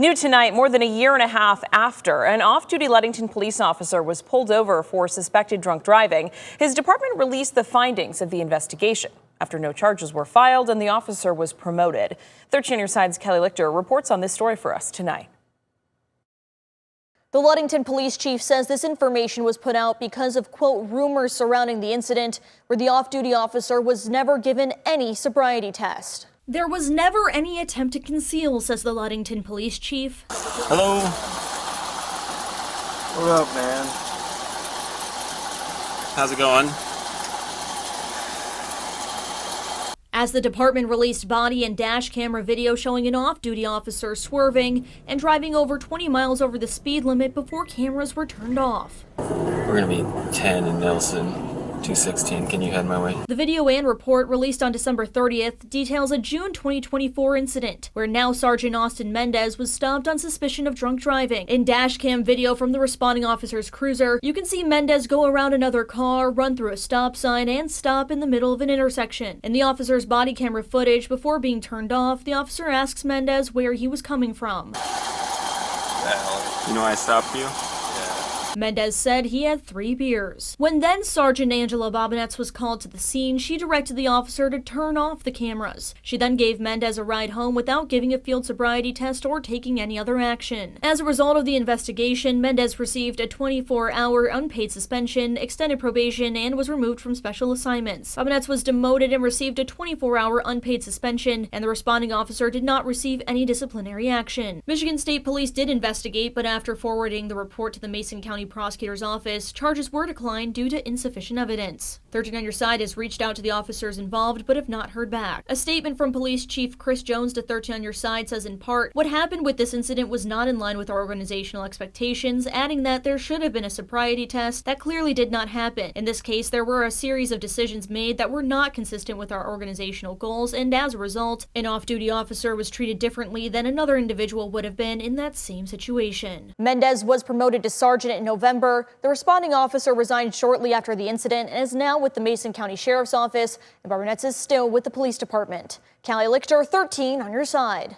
New tonight, more than a year and a half after an off-duty Ludington police officer was pulled over for suspected drunk driving, his department released the findings of the investigation after no charges were filed and the officer was promoted. 13 on Your Side's Kelly Lichter reports on this story for us tonight. The Ludington Police Chief says this information was put out because of, quote, rumors surrounding the incident where the off-duty officer was never given any sobriety test. There was never any attempt to conceal, says the Ludington Police Chief. Hello. What up, man? How's it going? As the department released body and dash camera video showing an off-duty officer swerving and driving over 20 miles over the speed limit before cameras were turned off. We're gonna be 10 in Nelson. 216, can you head my way? The video and report released on December 30th details a June 2024 incident where now Sergeant Austin Mendez was stopped on suspicion of drunk driving. In dash cam video from the responding officer's cruiser, you can see Mendez go around another car, run through a stop sign, and stop in the middle of an intersection. In the officer's body camera footage, before being turned off, the officer asks Mendez where he was coming from. You know I stopped you? Mendez said he had 3 beers. When then Sergeant Angela Bobinetz was called to the scene, she directed the officer to turn off the cameras. She then gave Mendez a ride home without giving a field sobriety test or taking any other action. As a result of the investigation, Mendez received a 24-hour unpaid suspension, extended probation, and was removed from special assignments. Bobinetz was demoted and received a 24-hour unpaid suspension, and the responding officer did not receive any disciplinary action. Michigan State Police did investigate, but after forwarding the report to the Mason County Prosecutor's Office, charges were declined due to insufficient evidence. 13 on Your Side has reached out to the officers involved but have not heard back. A statement from Police Chief Chris Jones to 13 on Your Side says in part, "What happened with this incident was not in line with our organizational expectations," adding that there should have been a sobriety test that clearly did not happen. In this case, there were a series of decisions made that were not consistent with our organizational goals, and as a result, an off-duty officer was treated differently than another individual would have been in that same situation. Mendez was promoted to sergeant in November. The responding officer resigned shortly after the incident and is now with the Mason County Sheriff's Office, and Bobinetz is still with the police department. Kelly Lichter, 13 on Your Side.